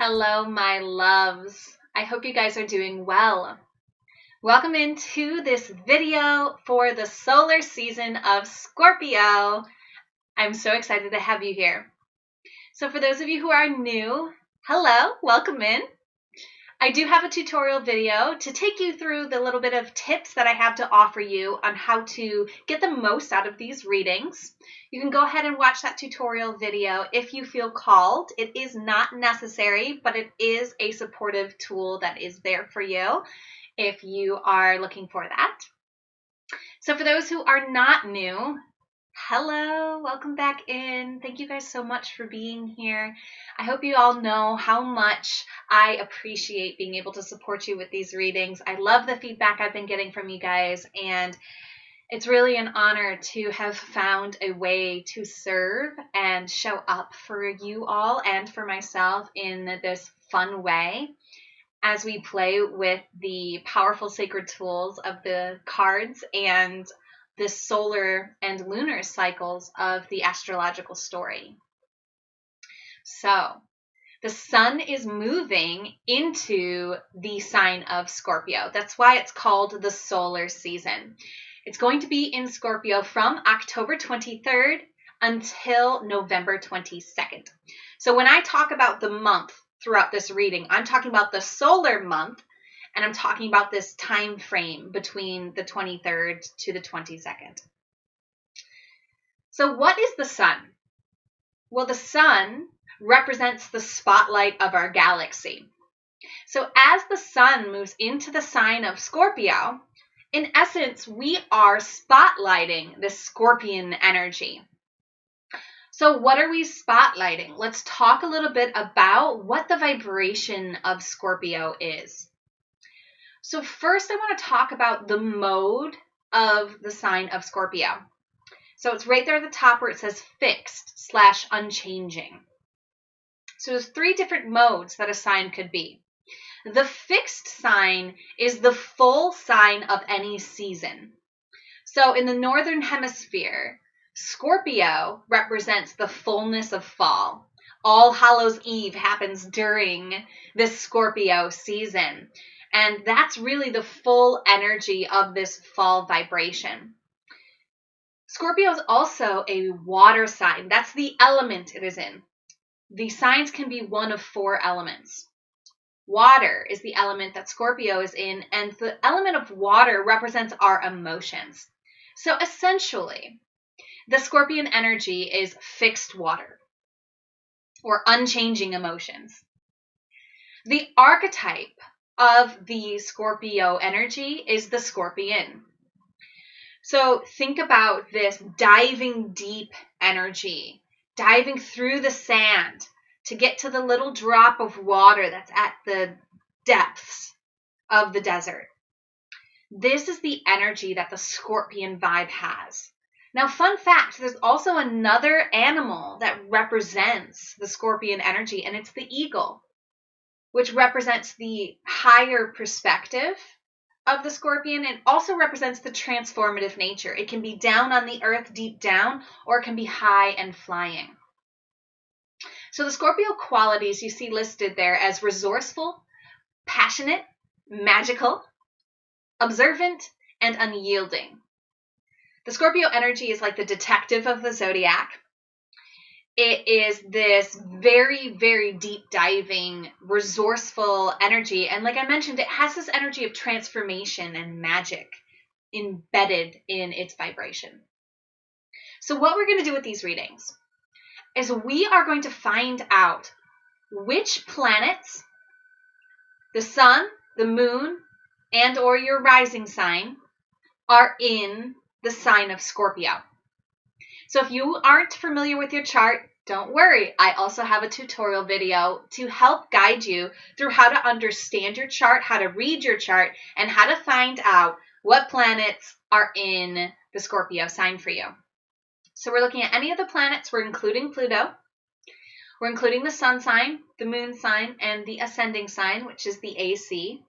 Hello, my loves. I hope you guys are doing well. Welcome into this video for the solar season of Scorpio. I'm so excited to have you here. So for those of you who are new, hello, welcome in. I do have a tutorial video to take you through the little bit of tips that I have to offer you on how to get the most out of these readings. You can go ahead and watch that tutorial video if you feel called. It is not necessary, but it is a supportive tool that is there for you if you are looking for that. So for those who are not new, hello, welcome back in. Thank you guys so much for being here. I hope you all know how much I appreciate being able to support you with these readings. I love the feedback I've been getting from you guys, and it's really an honor to have found a way to serve and show up for you all and for myself in this fun way as we play with the powerful sacred tools of the cards and the solar and lunar cycles of the astrological story. So, the sun is moving into the sign of Scorpio. That's why it's called the solar season. It's going to be in Scorpio from October 23rd until November 22nd. So when I talk about the month throughout this reading, I'm talking about the solar month, and I'm talking about this time frame between the 23rd to the 22nd. So what is the sun? Well, the sun represents the spotlight of our galaxy. So as the sun moves into the sign of Scorpio, in essence, we are spotlighting the Scorpion energy. So what are we spotlighting? Let's talk a little bit about what the vibration of Scorpio is. So first, I want to talk about the mode of the sign of Scorpio. So it's right there at the top where it says fixed/unchanging. So there's three different modes that a sign could be. The fixed sign is the full sign of any season. So in the northern hemisphere, Scorpio represents the fullness of fall. All Hallows Eve happens during this Scorpio season. And that's really the full energy of this fall vibration. Scorpio is also a water sign. That's the element it is in. The signs can be one of four elements. Water is the element that Scorpio is in, and the element of water represents our emotions. So essentially, the Scorpion energy is fixed water or unchanging emotions. The archetype of the Scorpio energy is the scorpion. So think about this diving deep energy, diving through the sand to get to the little drop of water that's at the depths of the desert. This is the energy that the scorpion vibe has. Now, fun fact, there's also another animal that represents the scorpion energy, and it's the eagle, which represents the higher perspective of the scorpion and also represents the transformative nature. It can be down on the earth, deep down, or it can be high and flying. So the Scorpio qualities you see listed there as resourceful, passionate, magical, observant, and unyielding. The Scorpio energy is like the detective of the zodiac. It is this very, very deep diving, resourceful energy. And like I mentioned, it has this energy of transformation and magic embedded in its vibration. So what we're going to do with these readings is we are going to find out which planets, the sun, the moon, and or your rising sign are in the sign of Scorpio. So if you aren't familiar with your chart, don't worry. I also have a tutorial video to help guide you through how to understand your chart, how to read your chart, and how to find out what planets are in the Scorpio sign for you. So we're looking at any of the planets. We're including Pluto. We're including the sun sign, the moon sign, and the ascending sign, which is the AC.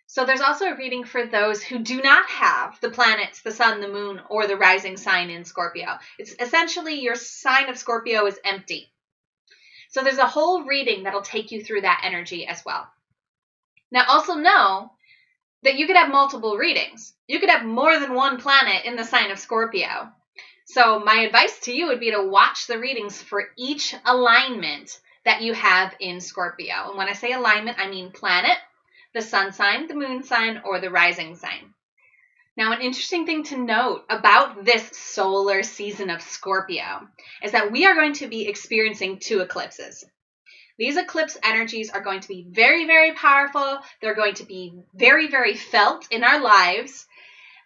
So there's also a reading for those who do not have the planets, the sun, the moon, or the rising sign in Scorpio. It's essentially your sign of Scorpio is empty. So there's a whole reading that'll take you through that energy as well. Now also know that you could have multiple readings. You could have more than one planet in the sign of Scorpio. So my advice to you would be to watch the readings for each alignment that you have in Scorpio. And when I say alignment, I mean planet, the sun sign, the moon sign, or the rising sign. Now, an interesting thing to note about this solar season of Scorpio is that we are going to be experiencing 2 eclipses. These eclipse energies are going to be very, very powerful. They're going to be very, very felt in our lives.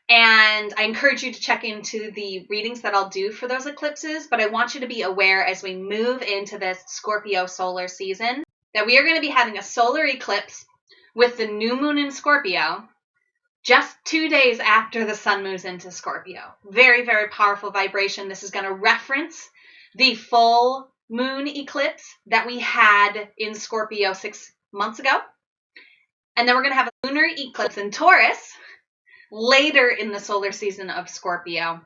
And I encourage you to check into the readings that I'll do for those eclipses. But I want you to be aware as we move into this Scorpio solar season that we are going to be having a solar eclipse with the new moon in Scorpio just 2 days after the sun moves into Scorpio. Very, very powerful vibration. This is going to reference the full moon eclipse that we had in Scorpio 6 months ago. And then we're going to have a lunar eclipse in Taurus later in the solar season of Scorpio.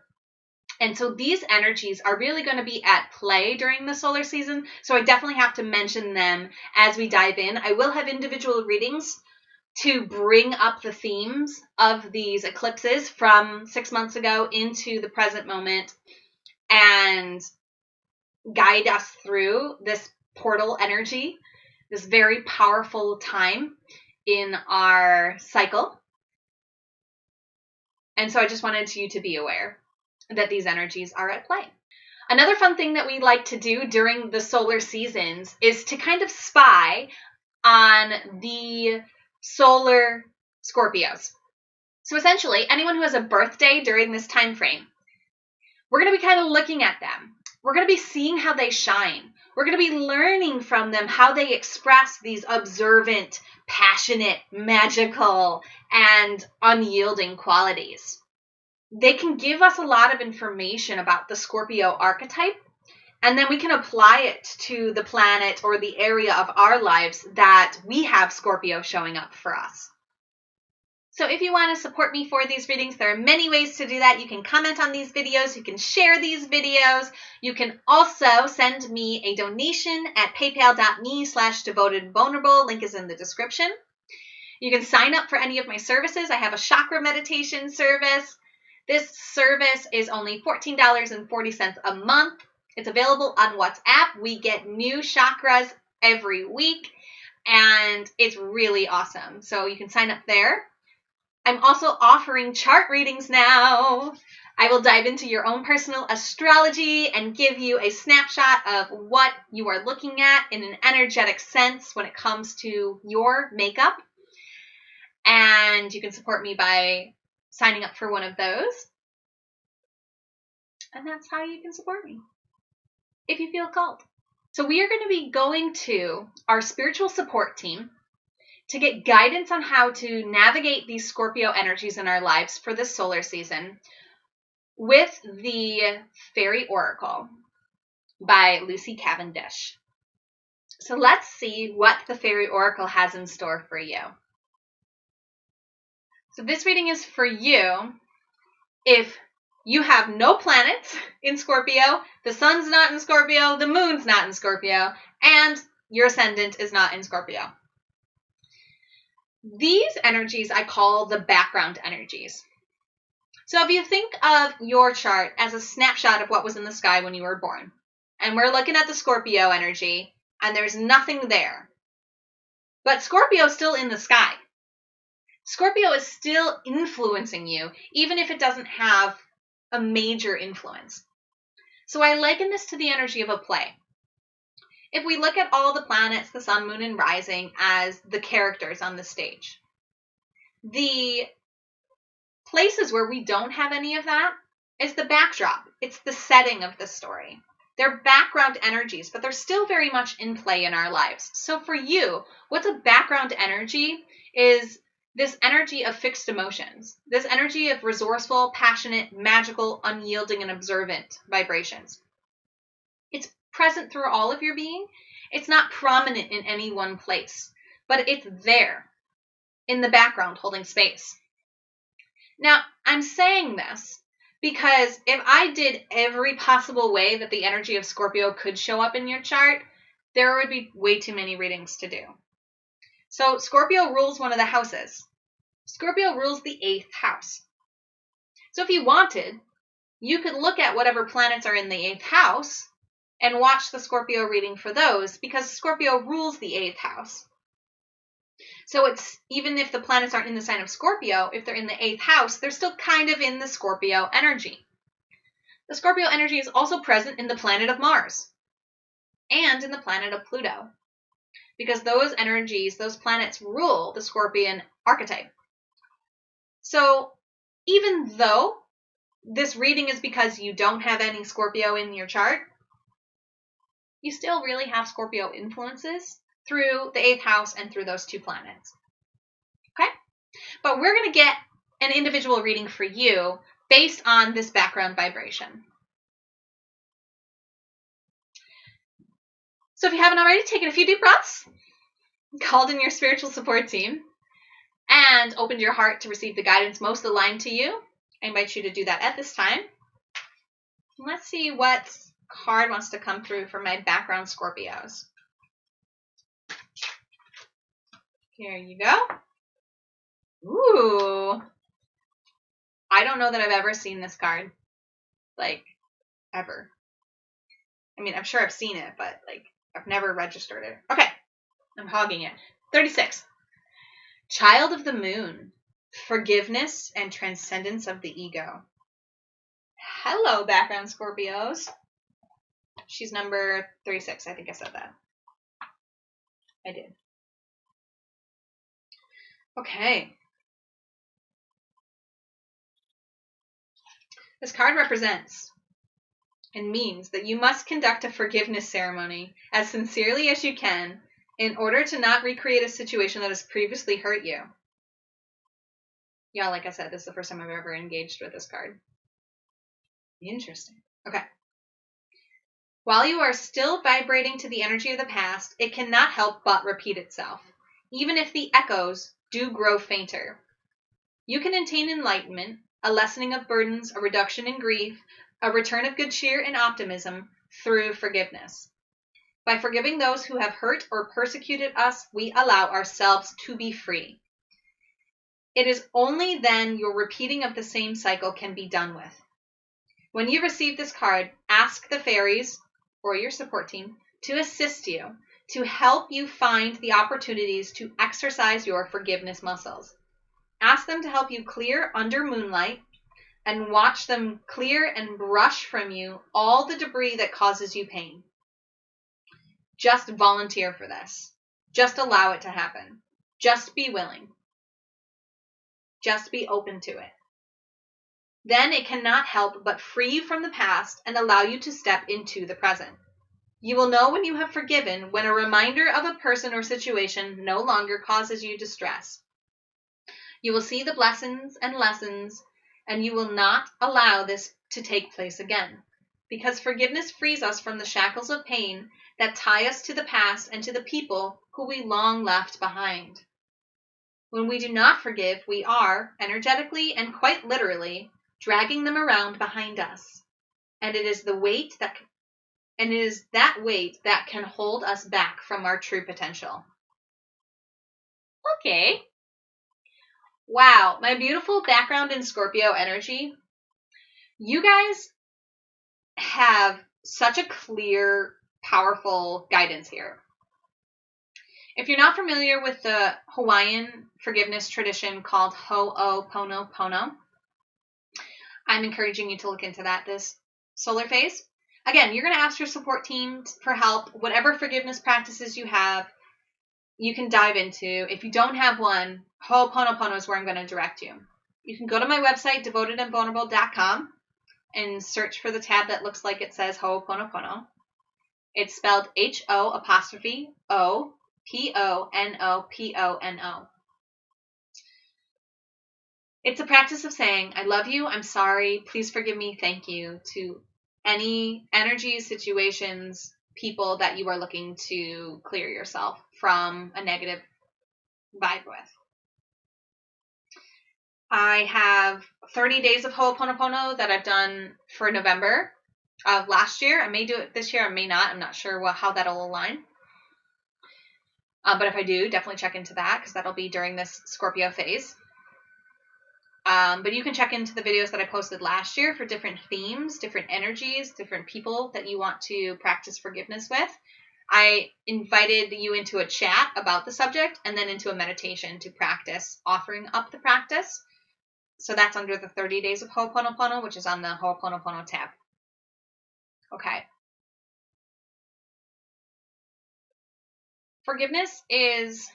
And so these energies are really going to be at play during the solar season. So I definitely have to mention them as we dive in. I will have individual readings to bring up the themes of these eclipses from 6 months ago into the present moment and guide us through this portal energy, this very powerful time in our cycle. And so I just wanted you to be aware that these energies are at play. Another fun thing that we like to do during the solar seasons is to kind of spy on the solar Scorpios. So essentially, anyone who has a birthday during this time frame, we're going to be kind of looking at them. We're going to be seeing how they shine. We're going to be learning from them how they express these observant, passionate, magical, and unyielding qualities. They can give us a lot of information about the Scorpio archetype, and then we can apply it to the planet or the area of our lives that we have Scorpio showing up for us. So if you want to support me for these readings, there are many ways to do that. You can comment on these videos. You can share these videos. You can also send me a donation at paypal.me/devotedvulnerable. Link is in the description. You can sign up for any of my services. I have a chakra meditation service. This service is only $14.40 a month. It's available on WhatsApp. We get new chakras every week, and it's really awesome. So you can sign up there. I'm also offering chart readings now. I will dive into your own personal astrology and give you a snapshot of what you are looking at in an energetic sense when it comes to your makeup. And you can support me by signing up for one of those. And that's how you can support me if you feel called. So we are going to be going to our spiritual support team to get guidance on how to navigate these Scorpio energies in our lives for this solar season with the Faery Oracle by Lucy Cavendish. So let's see what the Faery Oracle has in store for you. So this reading is for you if you have no planets in Scorpio, the sun's not in Scorpio, the moon's not in Scorpio, and your ascendant is not in Scorpio. These energies I call the background energies. So if you think of your chart as a snapshot of what was in the sky when you were born, and we're looking at the Scorpio energy, and there's nothing there, but Scorpio is still in the sky. Scorpio is still influencing you, even if it doesn't have a major influence. So I liken this to the energy of a play. If we look at all the planets, the sun, moon, and rising as the characters on the stage, the places where we don't have any of that is the backdrop. It's the setting of the story. They're background energies, but they're still very much in play in our lives. So for you, what's a background energy is this energy of fixed emotions, this energy of resourceful, passionate, magical, unyielding, and observant vibrations. It's present through all of your being. It's not prominent in any one place, but it's there in the background holding space. Now, I'm saying this because if I did every possible way that the energy of Scorpio could show up in your chart, there would be way too many readings to do. So Scorpio rules one of the houses. Scorpio rules the 8th house. So if you wanted, you could look at whatever planets are in the 8th house and watch the Scorpio reading for those, because Scorpio rules the 8th house. So it's, even if the planets aren't in the sign of Scorpio, if they're in the 8th house, they're still kind of in the Scorpio energy. The Scorpio energy is also present in the planet of Mars and in the planet of Pluto, because those energies, those planets rule the Scorpion archetype. So even though this reading is because you don't have any Scorpio in your chart, you still really have Scorpio influences through the 8th house and through those 2 planets. Okay? But we're going to get an individual reading for you based on this background vibration. So if you haven't already, taken a few deep breaths, called in your spiritual support team, and opened your heart to receive the guidance most aligned to you, I invite you to do that at this time. Let's see what card wants to come through for my background Scorpios. Here you go. Ooh. I don't know that I've ever seen this card. Like, ever. I mean, I'm sure I've seen it, but, like, I've never registered it. Okay. I'm hogging it. 36. Child of the Moon. Forgiveness and transcendence of the ego. Hello, background Scorpios. She's number 36. I think I said that. I did. Okay. This card represents and means that you must conduct a forgiveness ceremony as sincerely as you can in order to not recreate a situation that has previously hurt you. Yeah, like I said, this is the first time I've ever engaged with this card. Interesting. Okay. While you are still vibrating to the energy of the past, it cannot help but repeat itself, even if the echoes do grow fainter. You can attain enlightenment, a lessening of burdens, a reduction in grief, a return of good cheer and optimism through forgiveness. By forgiving those who have hurt or persecuted us, we allow ourselves to be free. It is only then your repeating of the same cycle can be done with. When you receive this card, ask the fairies or your support team to assist you, to help you find the opportunities to exercise your forgiveness muscles. Ask them to help you clear under moonlight and watch them clear and brush from you all the debris that causes you pain. Just volunteer for this. Just allow it to happen. Just be willing. Just be open to it. Then it cannot help but free you from the past and allow you to step into the present. You will know when you have forgiven when a reminder of a person or situation no longer causes you distress. You will see the blessings and lessons, and you will not allow this to take place again, because forgiveness frees us from the shackles of pain that tie us to the past and to the people who we long left behind. When we do not forgive, we are, energetically and quite literally, dragging them around behind us. And it is that weight that can hold us back from our true potential. Okay. Wow, my beautiful background in Scorpio energy. You guys have such a clear, powerful guidance here. If you're not familiar with the Hawaiian forgiveness tradition called Ho'oponopono, I'm encouraging you to look into that this solar phase. Again, you're going to ask your support team for help. Whatever forgiveness practices you have, you can dive into. If you don't have one, Ho'oponopono is where I'm going to direct you. You can go to my website, devotedandvulnerable.com, and search for the tab that looks like it says Ho'oponopono. It's spelled Ho'oponopono. It's a practice of saying, I love you, I'm sorry, please forgive me, thank you, to any energies, situations, people that you are looking to clear yourself from a negative vibe with. I have 30 days of Ho'oponopono that I've done for November of last year. I may do it this year, I may not. I'm not sure how that'll align. But if I do, definitely check into that because that'll be during this Scorpio phase. But you can check into the videos that I posted last year for different themes, different energies, different people that you want to practice forgiveness with. I invited you into a chat about the subject and then into a meditation to practice offering up the practice. So that's under the 30 days of Ho'oponopono, which is on the Ho'oponopono tab. Okay. Forgiveness is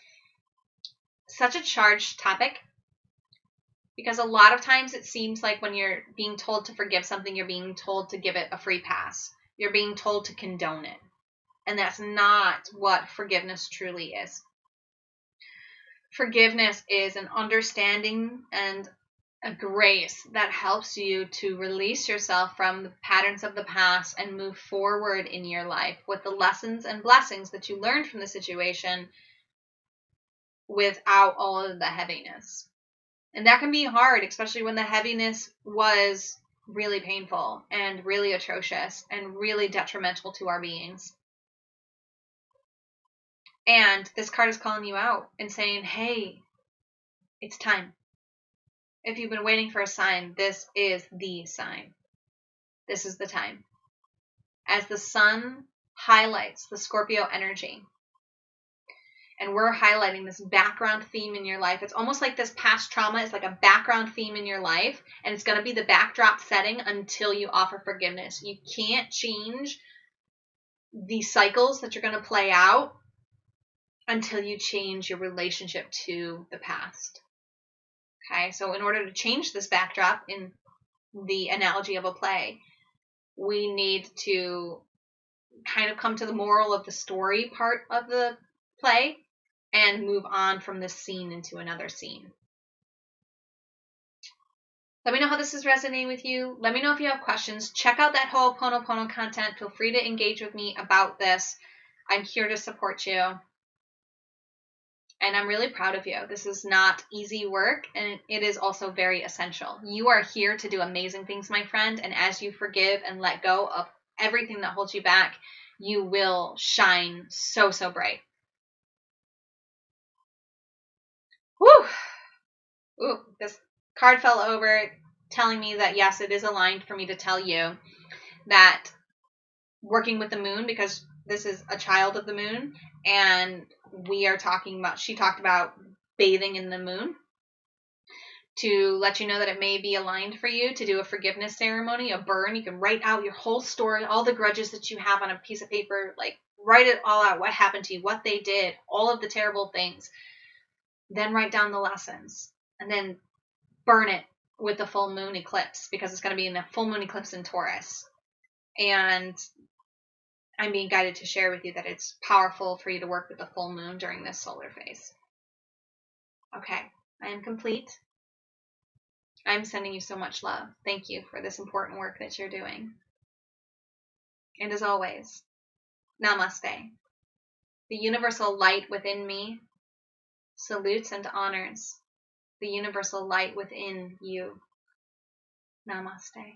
such a charged topic because a lot of times it seems like when you're being told to forgive something, you're being told to give it a free pass. You're being told to condone it. And that's not what forgiveness truly is. Forgiveness is an understanding and a grace that helps you to release yourself from the patterns of the past and move forward in your life with the lessons and blessings that you learned from the situation without all of the heaviness. And that can be hard, especially when the heaviness was really painful and really atrocious and really detrimental to our beings. And this card is calling you out and saying, hey, it's time. If you've been waiting for a sign, this is the sign. This is the time. As the sun highlights the Scorpio energy, and we're highlighting this background theme in your life. It's almost like this past trauma is like a background theme in your life, and it's going to be the backdrop setting until you offer forgiveness. You can't change the cycles that you're going to play out until you change your relationship to the past. Okay, so in order to change this backdrop in the analogy of a play, we need to kind of come to the moral of the story part of the play and move on from this scene into another scene. Let me know how this is resonating with you. Let me know if you have questions. Check out that Ho'oponopono content. Feel free to engage with me about this. I'm here to support you. And I'm really proud of you. This is not easy work, and it is also very essential. You are here to do amazing things, my friend, and as you forgive and let go of everything that holds you back, you will shine so, so bright. Woo! Ooh, this card fell over telling me that, yes, it is aligned for me to tell you that working with the moon, because this is a child of the moon, and we are talking about, she talked about bathing in the moon, to let you know that it may be aligned for you to do a forgiveness ceremony, a burn. You can write out your whole story, all the grudges that you have on a piece of paper, like write it all out, what happened to you, what they did, all of the terrible things. Then write down the lessons, and then burn it with the full moon eclipse, because it's going to be in a full moon eclipse in Taurus. And I'm being guided to share with you that it's powerful for you to work with the full moon during this solar phase. Okay, I am complete. I'm sending you so much love. Thank you for this important work that you're doing. And as always, namaste. The universal light within me salutes and honors the universal light within you. Namaste.